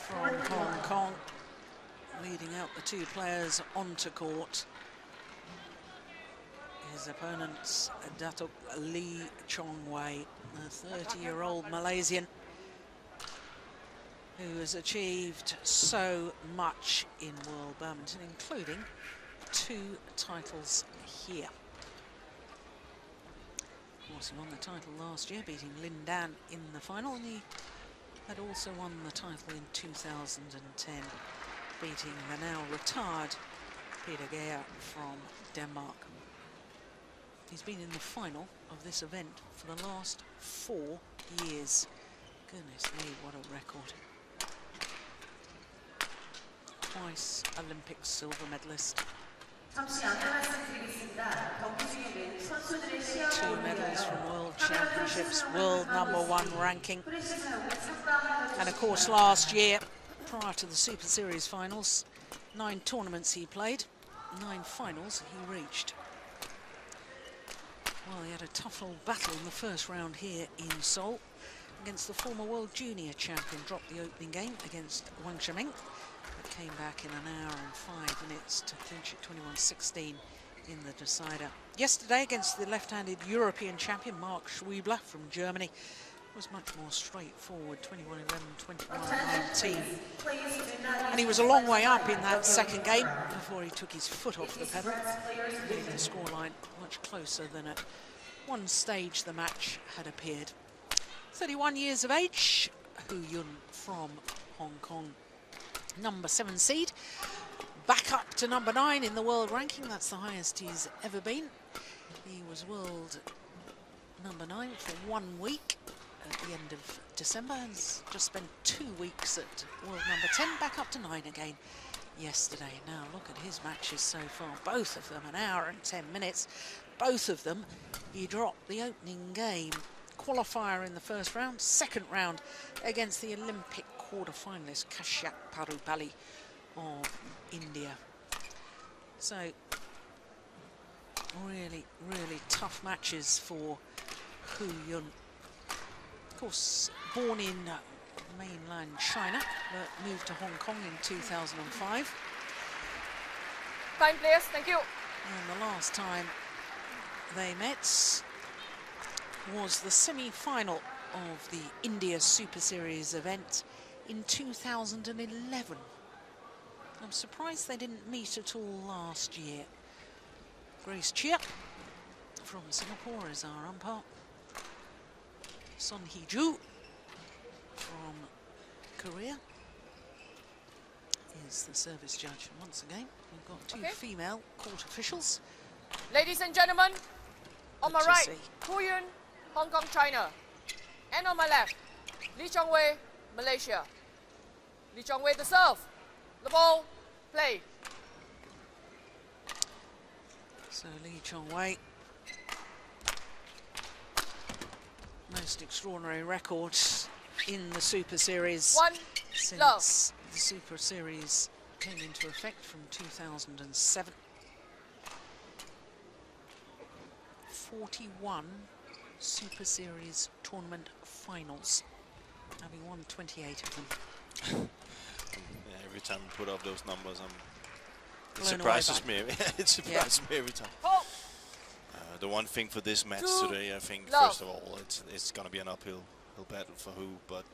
from Hong Kong, leading out the two players onto court. His opponent's Datuk Lee Chong Wei, a 30-year-old Malaysian who has achieved so much in World Badminton, including 2 titles here. Of course, he won the title last year, beating Lin Dan in the final, and he had also won the title in 2010, beating the now retired Peter Geer from Denmark. He's been in the final of this event for the last 4 years. Goodness me, what a record. Twice Olympic silver medalist. 2 medals from World Championships, world #1 ranking. And of course last year, prior to the Super Series finals, 9 tournaments he played, 9 finals he reached. Well, he had a tough old battle in the first round here in Seoul against the former world junior champion. Dropped the opening game against Wang Shiming, but came back in an hour and 5 minutes to clinch it 21-16 in the decider. Yesterday against the left-handed European champion Mark Schwiebler from Germany was much more straightforward, 21-11, 21-19. And he was a long way up in that second game before he took his foot off the pedal, making the scoreline much closer than at one stage the match had appeared. 31 years of age, Hu Yun from Hong Kong, #7 seed, back up to #9 in the world ranking. That's the highest he's ever been. He was world #9 for 1 week at the end of December, and has just spent 2 weeks at world #10, back up to 9 again yesterday. Now look at his matches so far, both of them an hour and 10 minutes. Both of them he dropped the opening game. Qualifier in the first round, second round against the Olympic quarter-finalist Kashyak Parupalli of India. So really, really tough matches for Hu Yun. Of course, born in mainland China, but moved to Hong Kong in 2005. Time, please. Thank you. And the last time they met was the semi-final of the India Super Series event in 2011. I'm surprised they didn't meet at all last year. Grace Chia from Singapore is our umpire. Son Hee-ju from Korea is the service judge. Once again, we've got 2 female court officials. Ladies and gentlemen, on my right, Hu Yun, Hong Kong, China. And on my left, Lee Chong Wei, Malaysia. Lee Chong Wei the serve. The ball, play. So Lee Chong Wei, most extraordinary records in the Super Series since the Super Series came into effect from 2007. 41 Super Series tournament finals, having won 28 of them. Yeah, every time we put up those numbers, it Blown surprises me. It surprises me every time. Oh. The one thing for this match today, I think, first of all, it's going to be an uphill battle for Hu, but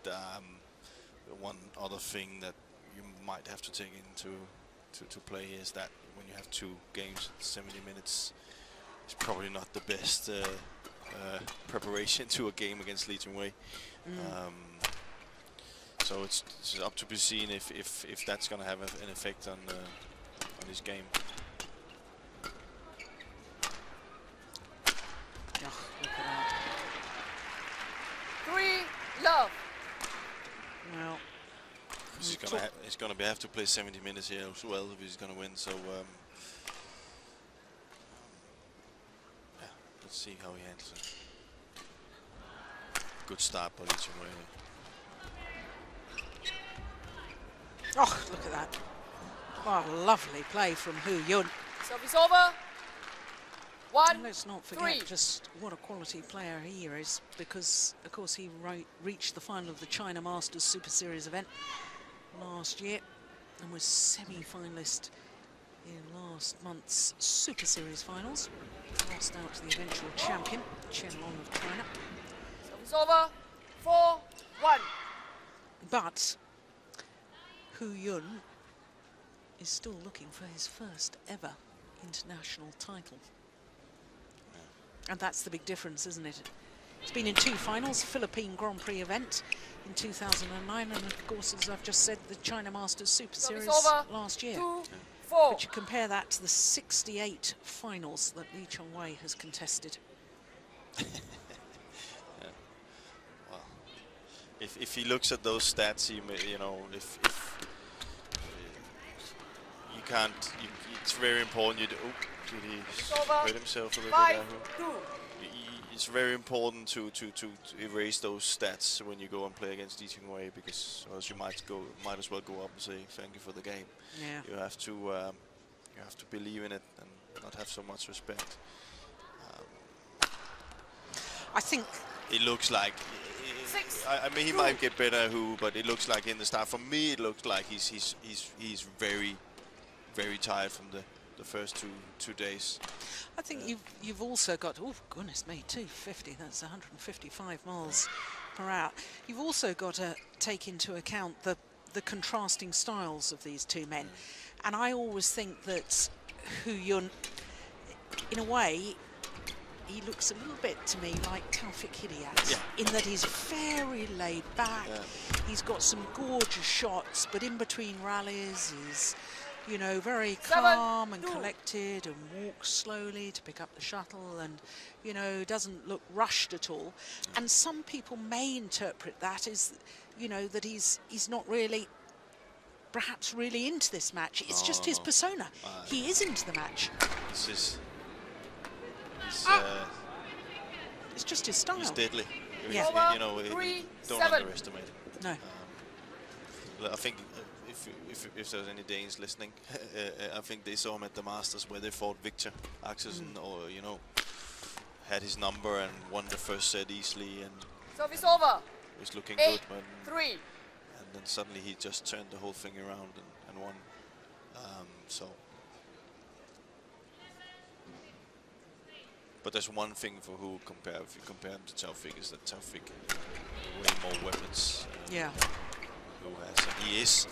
one other thing that you might have to take into to play is that when you have 2 games, 70 minutes, it's probably not the best preparation to a game against Lee Chong Wei. So it's up to be seen if that's going to have an effect on his game. Oh, look at that. 3-love. Well, he's going to have to play 70 minutes here as well if he's going to win. So yeah, let's see how he handles it. Good start by Lee Chong Wei. Oh, look at that. What a lovely play from Hu Yun. Service over. 1, and let's not forget just what a quality player he is, because, of course, he reached the final of the China Masters Super Series event last year and was semi-finalist in last month's Super Series finals. Lost out to the eventual champion, Chen Long of China. It's over. 4-1. But Hu Yun is still looking for his first ever international title. And that's the big difference, isn't it? It's been in 2 finals, Philippine Grand Prix event in 2009, and of course, as I've just said, the China Masters Super Series last year. 2-4. But you compare that to the 68 finals that Lee Chong Wei has contested. Yeah. Well, if he looks at those stats, he may, you know, if you can't, it's very important. Did he hurt himself a little bit? It's very important to erase those stats when you go and play against Lee Chong Wei, because else you might as well go up and say thank you for the game. Yeah. You have to believe in it and not have so much respect. I think it looks like. I mean, he might get better, but it looks like in the start. For me, it looks like he's very, very tired from the first two days. I think you've also got, oh goodness me, 250. That's 155 miles per hour. You've also got to take into account the contrasting styles of these two men, and I always think that Hu Yun, in a way, he looks a little bit to me like Taufik Hidayat, in that he's very laid back. He's got some gorgeous shots, but in between rallies he's, you know, very calm and collected, and walks slowly to pick up the shuttle, and, you know, doesn't look rushed at all. And some people may interpret that as, you know, that he's not really, perhaps really into this match. It's just his persona. He is into the match. It's just his style. He's deadly. Yeah. You know, don't underestimate it. No. I think if there's any Danes listening, I think they saw him at the Masters where they fought Victor Axelsen, or, you know, had his number and won the first set easily, and service over. Was looking good, but 3. And then suddenly he just turned the whole thing around and won. So. But there's one thing for if you compare him to Taufik, is that Taufik way more weapons. Who has, and he is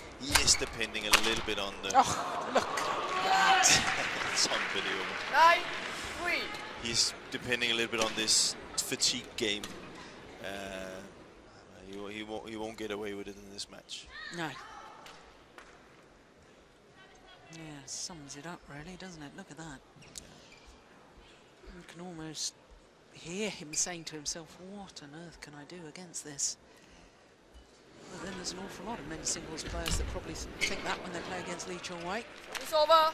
depending a little bit on the. Oh, look at that! It's unbelievable. 9-3. He's depending a little bit on this fatigue game. He won't get away with it in this match. No. Yeah, sums it up really, doesn't it? Look at that. You can almost hear him saying to himself, what on earth can I do against this? But then there's an awful lot of men's singles players that probably think that when they play against Lee Chong Wei. It's over.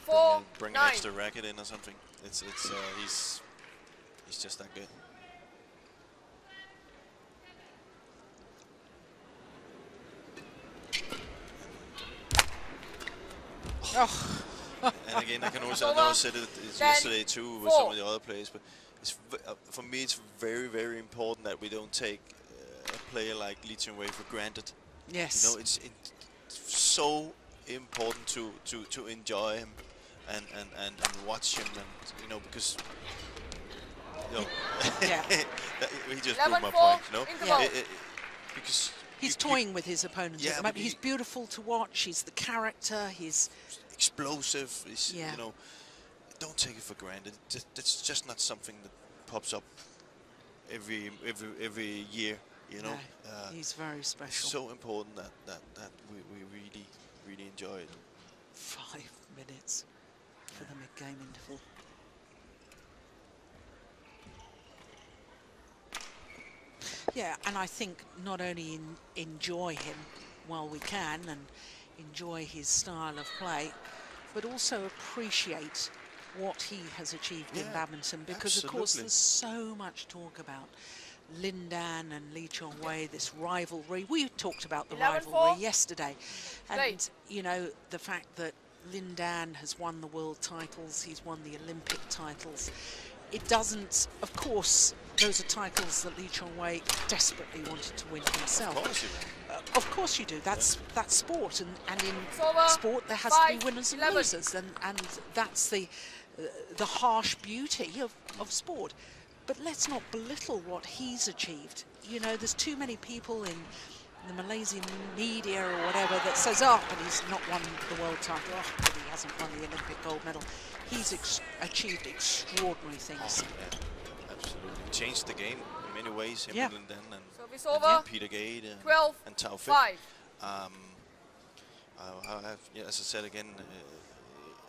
4-9. Bring an extra racket in or something. He's just that good. Oh. And again, I know I said it yesterday too with some of the other players, but for me it's very, very important that we don't take a player like Lee Chong Wei for granted. Yes. You know, it's so important to enjoy him and watch him, and, you know, because, you know, he just proved my point, you know. Because he's toying with his opponents. Yeah, he's beautiful to watch. He's the character. He's explosive. He's, you know, don't take it for granted. It's just not something that pops up every year. You know, he's very special. It's so important that we really enjoy it. 5 minutes for the mid-game interval. Yeah, and I think not only enjoy him while we can and enjoy his style of play, but also appreciate what he has achieved in badminton, because of course there's so much talk about Lin Dan and Lee Chong Wei, this rivalry. We talked about the rivalry yesterday, and you know, the fact that Lin Dan has won the world titles, he's won the Olympic titles. It doesn't, of course, those are titles that Lee Chong Wei desperately wanted to win himself. Of course he will. Of course you do. That's sport, and in over. sport there has 5, to be winners and 11. losers, and that's the harsh beauty of sport. But let's not belittle what he's achieved. You know, there's too many people in the Malaysian media or whatever that says, oh, but he's not won the world title, oh, but he hasn't won the Olympic gold medal. He's achieved extraordinary things. Oh, yeah, absolutely. Changed the game in many ways, him and Lindan Service over. Peter Gade 12, and Taufik. 5. As I said again,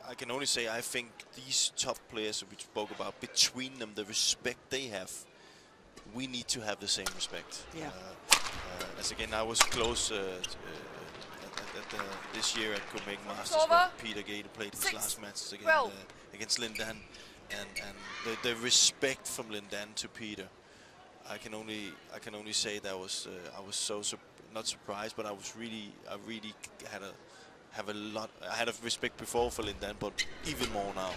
I can only say I think these top players that we spoke about, between them, the respect they have, we need to have the same respect. Yeah. As again, I was close this year at Copenhagen Masters when Peter Gade played his last matches again, against Lindan, and the respect from Lindan to Peter. I can only say that I was so not surprised, but I really had a respect before for Lindan, but even more now.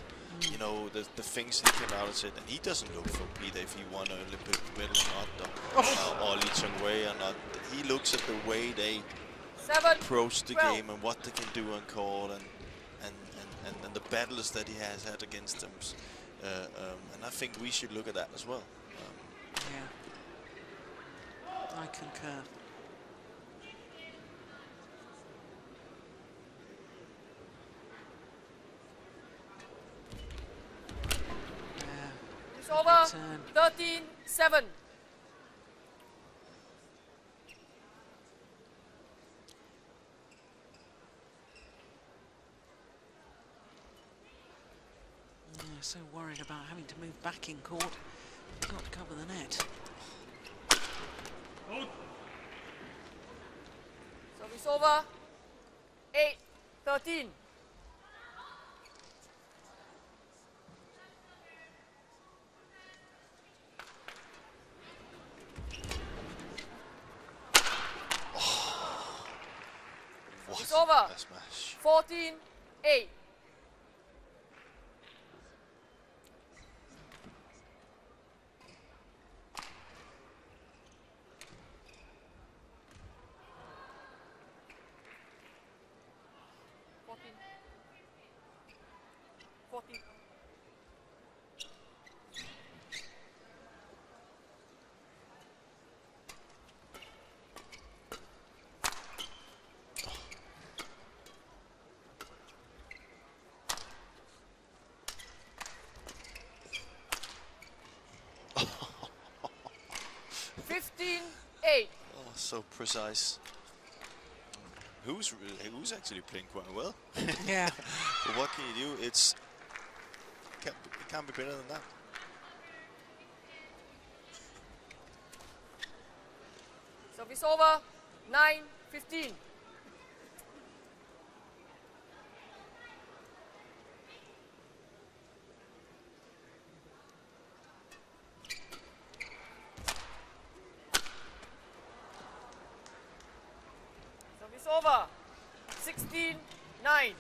You know, the things he came out and said, and he doesn't look for Peter if he won an Olympic medal or not, or Lee Chong Wei or not. He looks at the way they approach the game and what they can do on court, and the battles that he has had against them. And I think we should look at that as well. Yeah, I concur. It's over. 13-7. So worried about having to move back in court. Got to cover the net. Service over. 8-13. It's over. 14-8. Oh, so precise. Who's actually playing quite well. Yeah. But what can you do? It can't be better than that. Service over. 9-15. Service over. 16-9.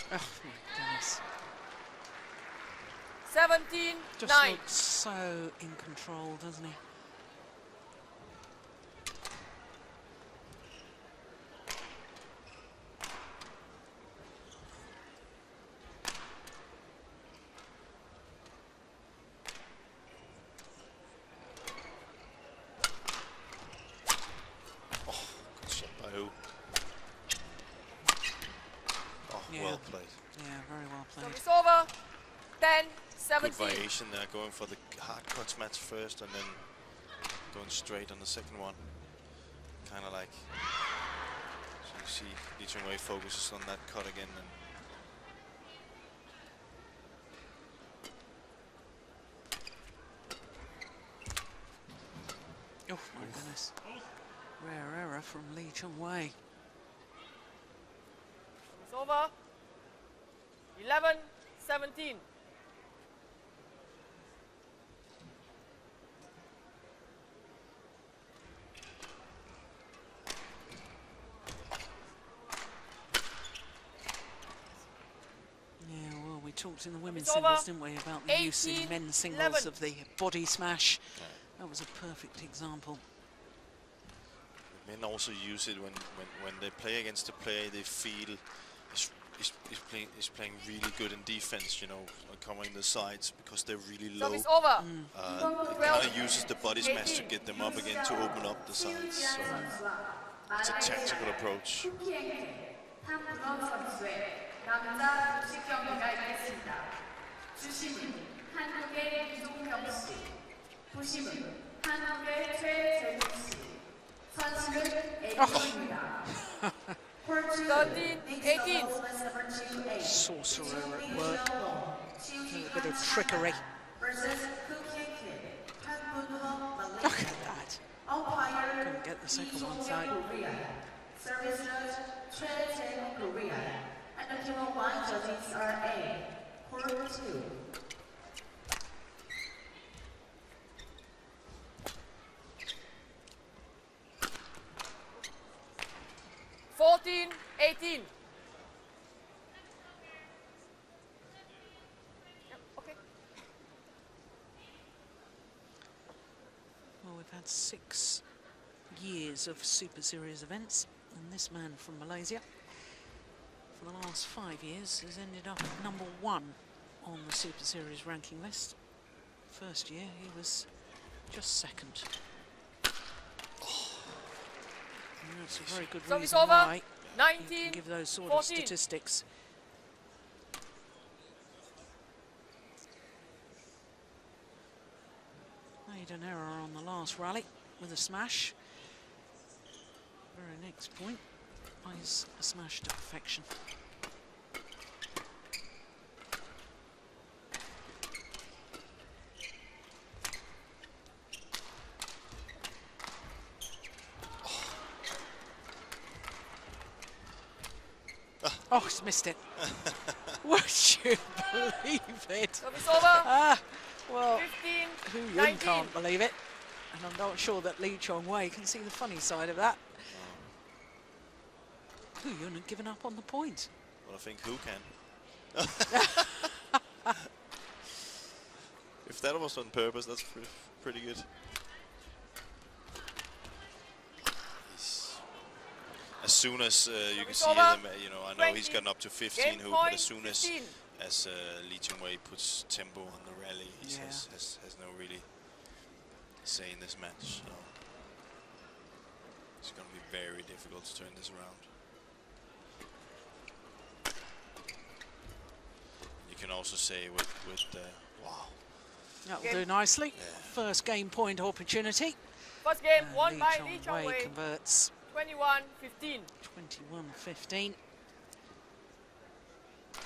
Oh my goodness. 17-9. Just looks so in control, doesn't he? Oh, good shot by who? Oh, Yeah. well played. Yeah, very well played. Service over. 10-17. Good variation there, going for the hard cuts match first and then going straight on the second one. Kind of like, so you see Lee Chong Wei focuses on that cut again. And Oh my goodness. Rare error from Lee Chong Wei. It's over. 11-17. talked in the women's singles, didn't we, about the use in men's singles of the body smash. Yeah. That was a perfect example. Men also use it when they play against a player they feel is playing really good in defense, you know, covering the sides because they're really low. Service over. It kind of uses the body smash to get them up again, to open up the sides. So it's a tactical approach. Oh. 13-18. Sorcerer at work. A bit of trickery. Look at that. Couldn't get the second one side. Fourteen, 18. Yep, okay. Well, we've had 6 years of Super Series events, and this man from Malaysia, for the last 5 years, has ended up at #1 on the Super Series ranking list. First year, he was just second. And that's a very good Service reason over. why 19, you can give those sort 14. of statistics. Made an error on the last rally with a smash. Very next point is a smash to perfection. Oh, he's missed it. Would you believe it? Service over. Well, 15, Hu Yun 19. can't believe it. And I'm not sure that Chong Wei can see the funny side of that. Hu Yun had given up on the point. Well, I think who can. If that was on purpose, that's pretty good. As soon as you can see them, you know, I know he's gotten up to 15, Hu, but as soon as Chong Wei puts tempo on the rally, he has no really say in this match. So it's going to be very difficult to turn this around. You can also say with wow. That will do nicely. Yeah. First game point opportunity. First game won by Chong Wei Wei. converts. 21-15. 21-15.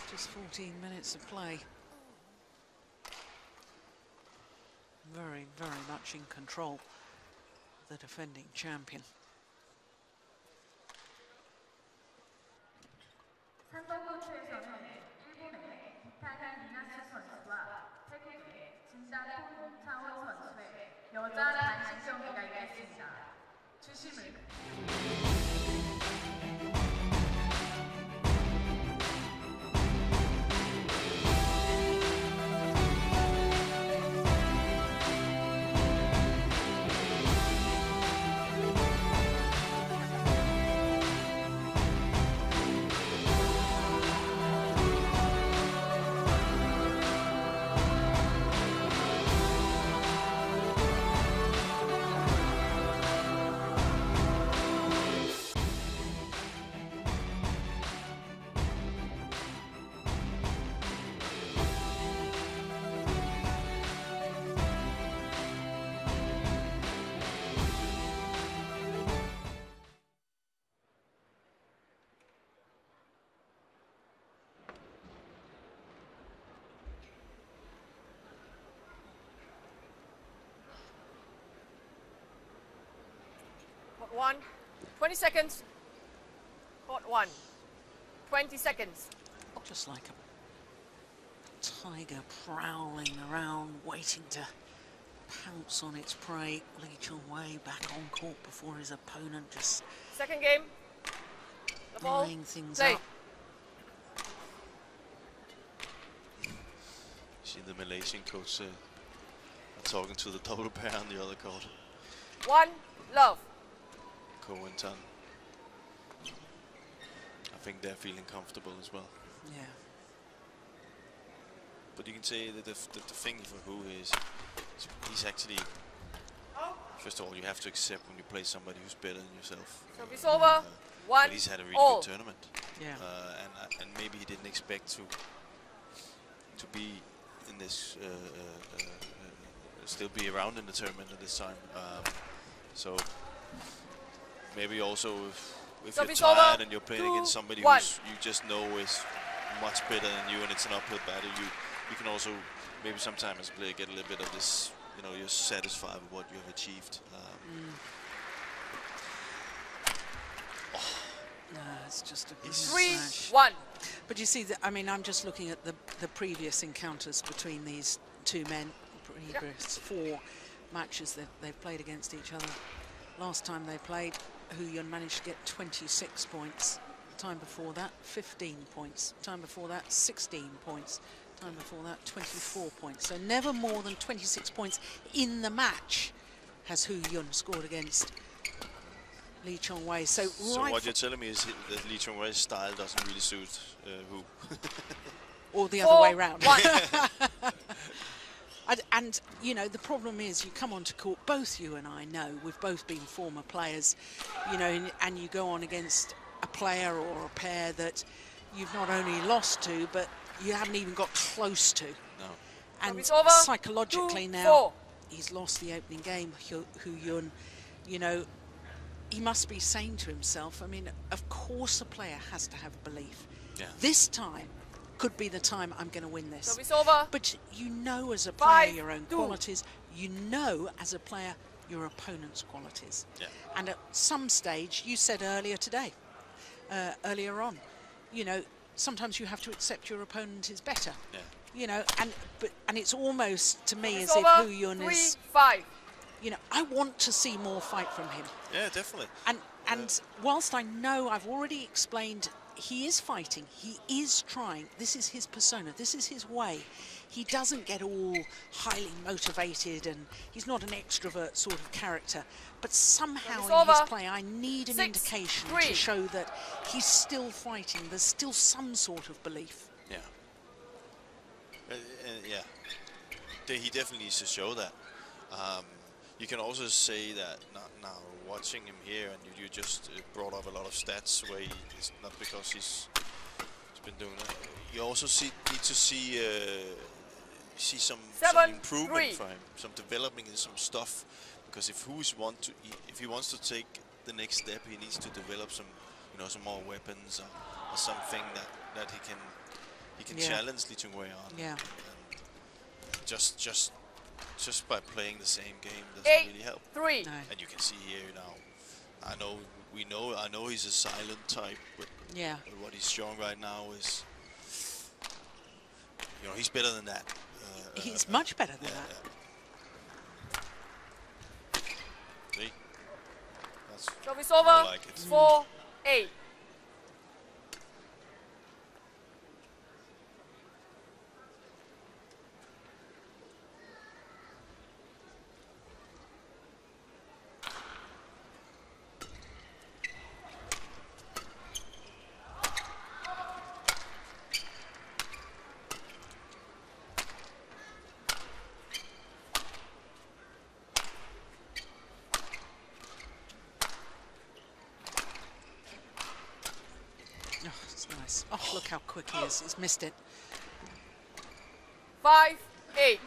Just 14 minutes of play. Very, very much in control, the defending champion. Court 1, 20 seconds. Court 1, 20 seconds. Just like a tiger prowling around, waiting to pounce on its prey. Chong Wei back on court before his opponent, just Second game. The ball. laying things Play. up. See the Malaysian coach talking to the double pair on the other court. 1 love. Ko and Tan. I think they're feeling comfortable as well. Yeah. But you can say that the thing for Hu is he's actually, first of all, you have to accept when you play somebody who's better than yourself. Service over. 1 But he's had a really all. good tournament. Yeah. And maybe he didn't expect to be in this, still be around in the tournament at this time. So maybe also if you're tired and you're playing against somebody who's you just know is much better than you and it's an uphill battle, you can also maybe sometimes get a little bit of this, you know, you're satisfied with what you have achieved. No, it's just a 3-1. But you see, I mean, I'm just looking at the previous encounters between these two men, previous 4 matches that they've played against each other. Last time they played, Hu Yun managed to get 26 points. Time before that, 15 points. Time before that, 16 points. Time before that, 24 points. So never more than 26 points in the match has Hu Yun scored against Lee Chong Wei. So what you're telling me is that Lee Chong Wei's style doesn't really suit Hu. Or the other way around. And, you know, the problem is you come onto court, both you and I know, we've both been former players, you know, and you go on against a player or a pair that you've not only lost to, but you haven't even got close to. No. And psychologically now, he's lost the opening game, Hu Yun. You know, he must be saying to himself, I mean, of course a player has to have belief. Yeah. This time could be the time I'm going to win this. Service over. But you know as a player 5-2. your own qualities. You know as a player your opponent's qualities. Yeah. And at some stage, you said earlier today, earlier on, you know, sometimes you have to accept your opponent is better. Yeah. You know, and it's almost to me Service as if over. Hu Yun is, 3-5. you know, I want to see more fight from him. Yeah, definitely. And whilst I know I've already explained he is fighting, he is trying, this is his persona, this is his way. He doesn't get all highly motivated and he's not an extrovert sort of character. But somehow in his play I need an indication to show that he's still fighting, there's still some sort of belief. Yeah. Yeah. He definitely needs to show that. You can also say that now watching him here, and you just brought up a lot of stats where it's not because he's been doing that. You also need to see some improvement for him, some development in some stuff. Because if he wants to take the next step, he needs to develop some, you know, some more weapons or something that he can challenge Lee Chong Wei on. Yeah. And just by playing the same game doesn't really help. 3. No. And you can see here now. I know he's a silent type, but what he's showing right now is, you know, he's better than that. He's much better than that. See? That's Service over. like it. 4-8. Oh, look how quick he is. He's missed it. 5-8.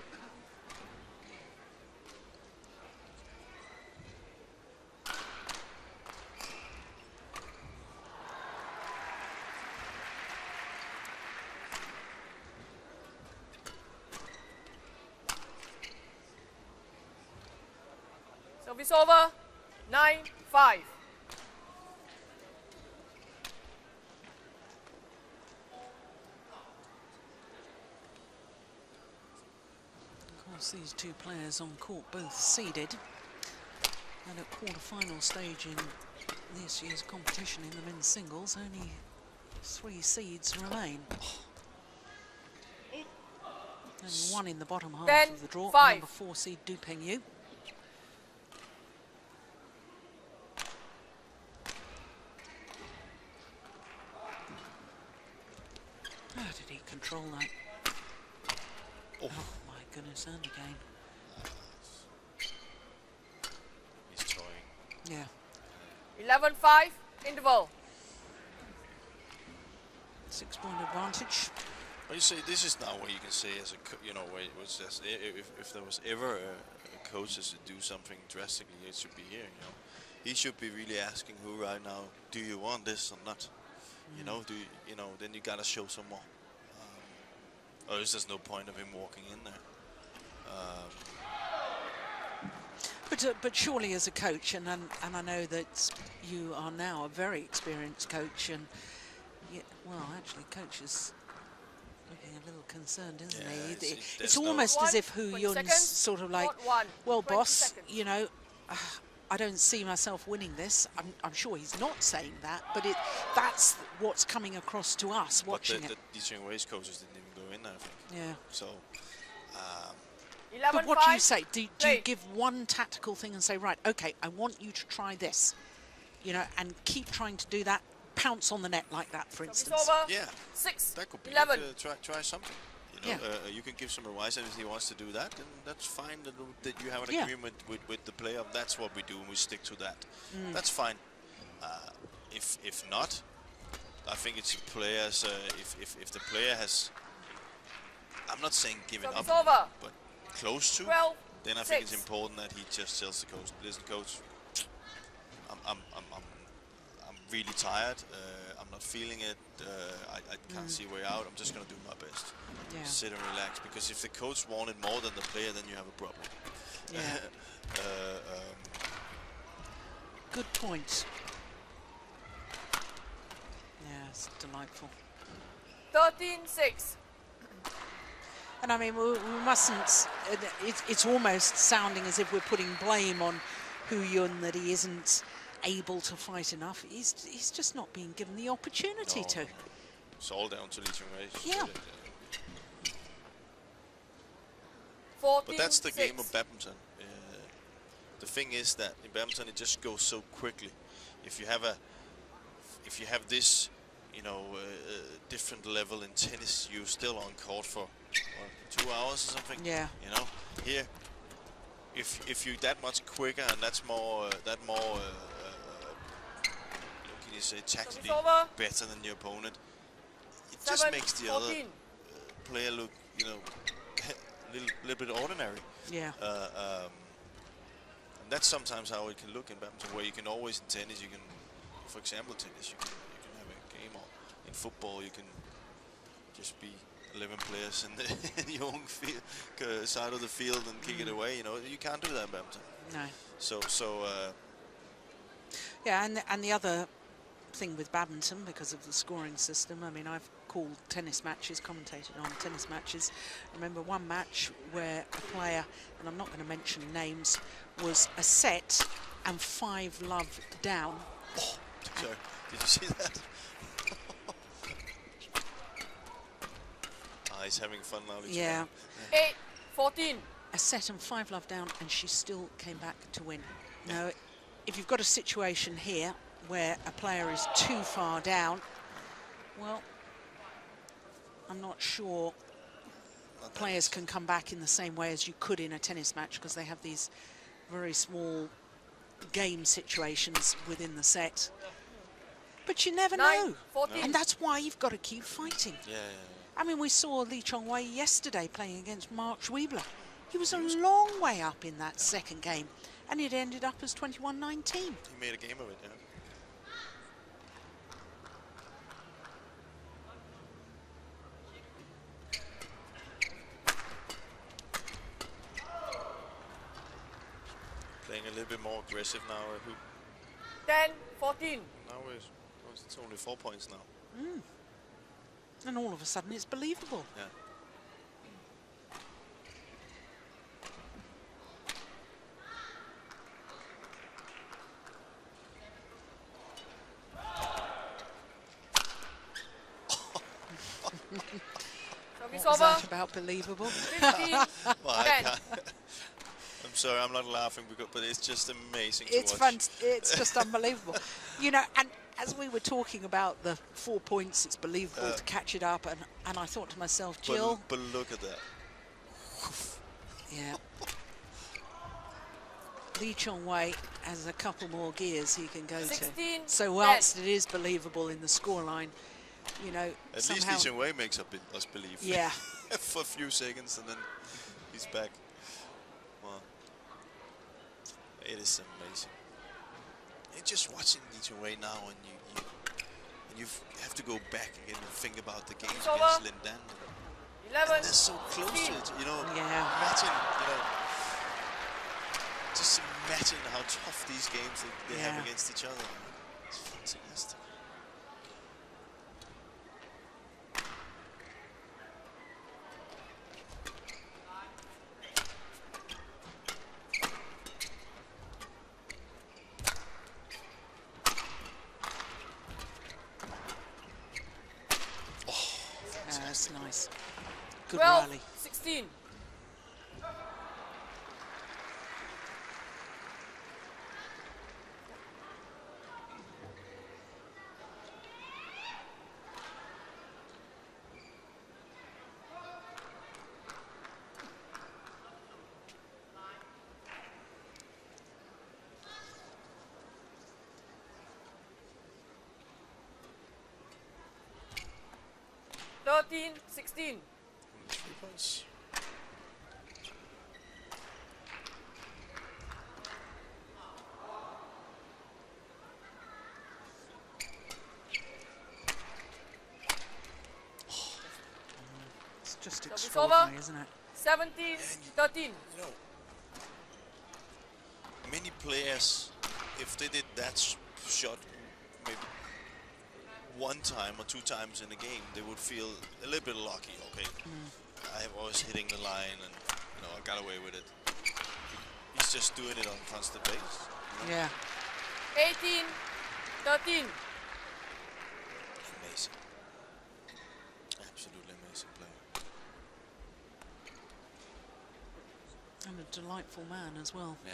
Service over. 9-5. These two players on court both seeded, and at quarter-final stage in this year's competition in the men's singles, only 3 seeds remain. And one in the bottom half 10, of the draw, 5. number 4 seed Du Pengyu. How did he control that? Oh my goodness, and again. He's toying. Yeah. 11-5, interval. 6-point advantage. Well, you say this is now where you can say, as a where it was just if there was ever a coach that should do something drastically, it should be here. He should be really asking who right now, do you want this or not? You know, then you gotta show some more. Or else there's no point of him walking in there. But surely as a coach, and I know that you are now a very experienced coach, and well, actually, coach is looking a little concerned, isn't he? It's almost as if Hu Yun's sort of like, well, boss, you know, I don't see myself winning this. I'm sure he's not saying that, but that's what's coming across to us watching it. The Chong Wei's coaches didn't even go in there, I think. Yeah. So. But what do you say? Do you give one tactical thing and say, right, okay, I want you to try this, and keep trying to do that, pounce on the net like that, for instance? Yeah, 6, that could be 11. Try something. You can give some advice, and if he wants to do that, then that's fine. That you have an agreement with the player. That's what we do, and we stick to that. That's fine. If not, I think it's the players. If the player has, I'm not saying giving up, but close to, then I think it's important that he just tells the coach, listen, coach, I'm really tired. I'm not feeling it. I can't see a way out. I'm just going to do my best. Yeah. Sit and relax. Because if the coach wanted more than the player, then you have a problem. Yeah. Good point. Yeah, it's delightful. 13-6. And I mean, we mustn't, it's almost sounding as if we're putting blame on Hu Yun that he isn't able to fight enough. He's just not being given the opportunity to. It's all down to Lee Chong Wei. Yeah. 14, but that's the 6. game of badminton. The thing is that in badminton it just goes so quickly. If you have this, different level in tennis, you're still on court for 2 hours or something. Yeah. Here, if you're that much quicker and that's more can you say, tactically better than your opponent, it just makes the other player look, a little bit ordinary. Yeah. And that's sometimes how it can look in badminton, where you can always, in tennis, you can, for example, tennis, you can have a game, or in football, you can just be 11 players in the own side of the field and kick it away. You can't do that in badminton. No. So. Yeah, and the other thing with badminton, because of the scoring system, I mean, I've called tennis matches, commentated on tennis matches. I remember one match where a player, and I'm not going to mention names, was a set and 5-love down. Oh, sorry, did you see that? He's having fun now. Yeah. 8-14. A set and 5-love down, and she still came back to win. Now, if you've got a situation here where a player is too far down, well, I'm not sure players can come back in the same way as you could in a tennis match, because they have these very small game situations within the set. But you never know. 14. And that's why you've got to keep fighting. Yeah. I mean, we saw Lee Chong Wei yesterday playing against Mark Schwiebler. He was a long way up in that second game, and it ended up as 21-19. He made a game of it, yeah. Playing a little bit more aggressive now. 10-14. Now it's only 4 points now. And all of a sudden it's believable. Yeah. What was that about Believable. 15, Well, I 10. can't. I'm sorry, I'm not laughing, but it's just amazing to It's watch. fun. It's just unbelievable. You know, and as we were talking about the 4 points, it's believable to catch it up. And I thought to myself, Jill. But look at that. Yeah. Lee Chong Wei has a couple more gears he can go 16, to. So 10. whilst it is believable in the scoreline, you know, At somehow... least Lee Chong Wei makes us believe. Yeah. For a few seconds, and then he's back. Wow. It is amazing. And just watching Lee Chong Wei now, and you have to go back again and think about the games against Lin Dan. 11. And they're so close to it, you know. Yeah. Imagine, you know, just imagine how tough these games they have against each other. It's fantastic. That's nice. Good 12, rally. 16. Thirteen, 16. 3 points. It's just Service extraordinary, over. isn't it? 17, 13. You know, many players, if they did that shot maybe 1 time or 2 times in a game, they would feel a little bit lucky. Okay, I was hitting the line, and you know, I got away with it. He's just doing it on a constant basis. You know? Yeah. 18, 13. Amazing. Absolutely amazing player. And a delightful man as well. Yeah.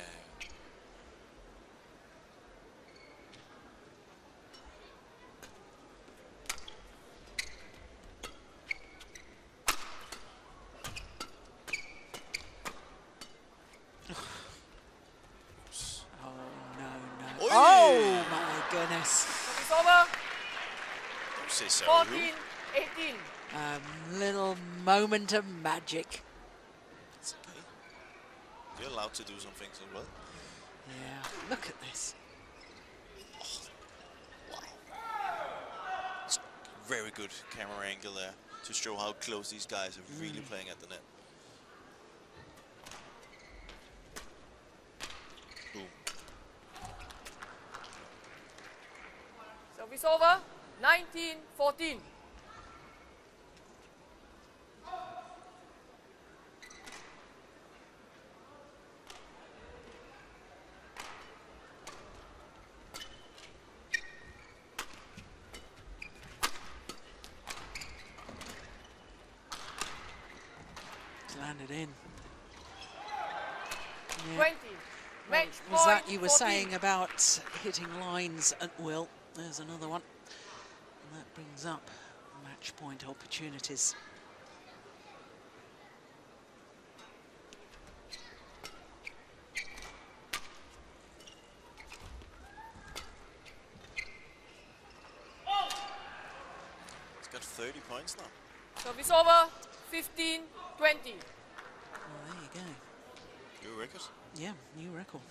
Oh, oh my goodness. Service over. Don't say so. 14, 18. A little moment of magic. It's okay. You're allowed to do some things as well. Yeah, look at this. Wow. It's very good camera angle there to show how close these guys are really playing at the net. Boom. Service over. 19, 14. Landed in. Yeah. 20. Match Was point, that you were 14. saying about hitting lines at will? There's another one. And that brings up match point opportunities. It's got 30 points now. Service over. 15, 20. Well, there you go. New record. Yeah, new record.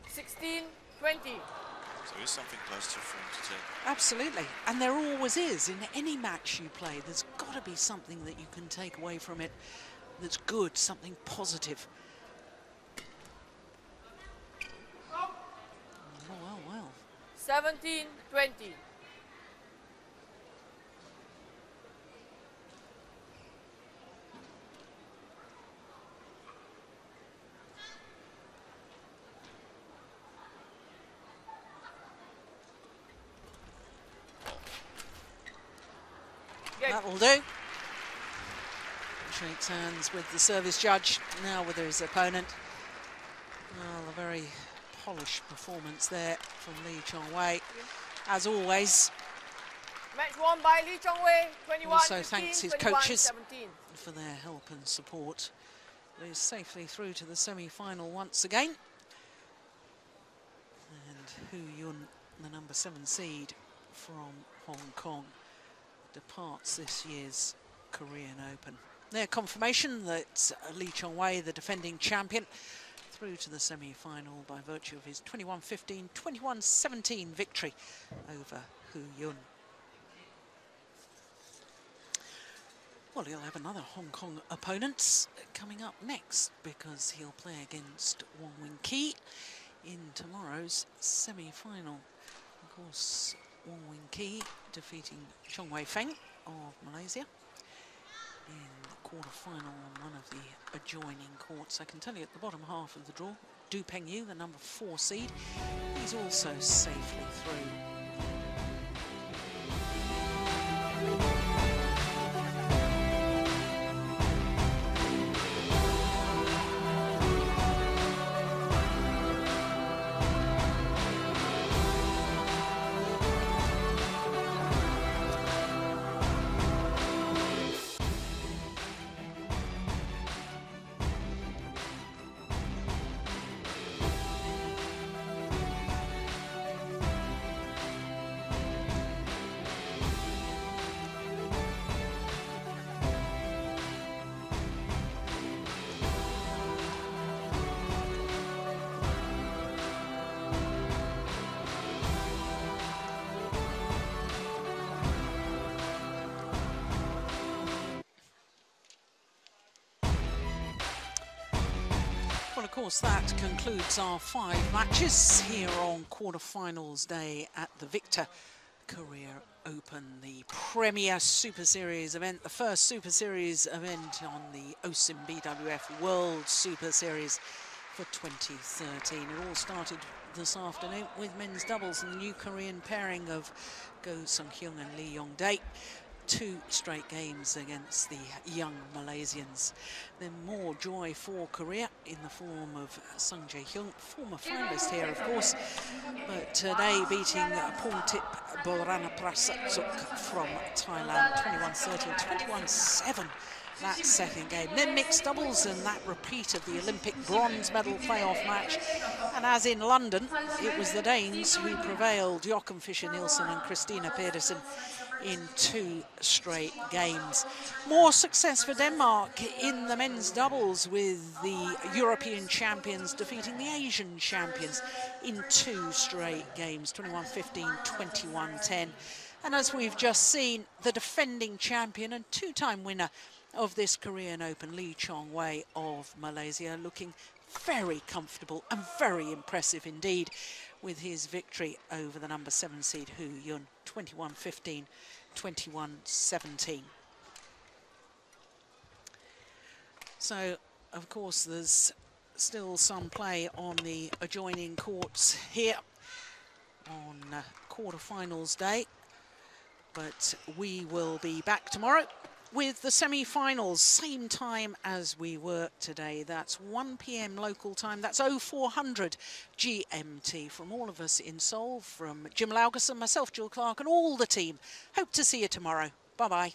$16, 20. So there's something positive for him to take. Absolutely. And there always is. In any match you play, there's got to be something that you can take away from it that's good, something positive. Oh, well, well. 17, 20. That'll do. Shakes hands with the service judge, now with his opponent. Well, a very polished performance there from Lee Chong Wei. As always, match won by Lee Chong Wei, 21-15, also thanks his coaches 21-17. for their help and support. He's safely through to the semi-final once again. And Hu Yun, the number 7 seed from Hong Kong, departs this year's Korean Open. Their confirmation that Lee Chong Wei, the defending champion, through to the semi-final by virtue of his 21-15, 21-17 victory over Hu Yun. Well, he'll have another Hong Kong opponent coming up next, because he'll play against Wong Wing Ki in tomorrow's semi-final. Of course, Wong Wing Ki defeating Chong Wei Feng of Malaysia in the quarter-final on one of the adjoining courts. I can tell you at the bottom half of the draw, Du Pengyu, the number 4 seed, he's also safely through. Well, of course, that concludes our 5 matches here on quarter-finals day at the Victor Korea Open, the premier Super Series event, the first Super Series event on the OSIM BWF World Super Series for 2013. It all started this afternoon with men's doubles and the new Korean pairing of Go Sung-hyun and Lee Yong-dae. 2 straight games against the young Malaysians. Then more joy for Korea in the form of Sung Jae-hyun, former finalist here, of course, but today beating Porntip Boranaprasatsuk from Thailand, 21-13, 21-7. That second game. Then mixed doubles and that repeat of the Olympic bronze medal playoff match. And as in London, it was the Danes who prevailed, Joachim Fischer-Nielsen and Christina Pedersen, in 2 straight games. More success for Denmark in the men's doubles, with the European champions defeating the Asian champions in 2 straight games, 21-15, 21-10. And as we've just seen, the defending champion and 2-time winner of this Korean Open, Lee Chong Wei of Malaysia, looking very comfortable and very impressive indeed with his victory over the number 7 seed Hu Yun, 21-15, 21-17. So, of course, there's still some play on the adjoining courts here on quarter-finals day, but we will be back tomorrow with the semi-finals, same time as we were today. That's 1 p.m. local time. That's 0400 GMT. From all of us in Seoul, from Jim Laugerson, myself, Jill Clark, and all the team, hope to see you tomorrow. Bye-bye.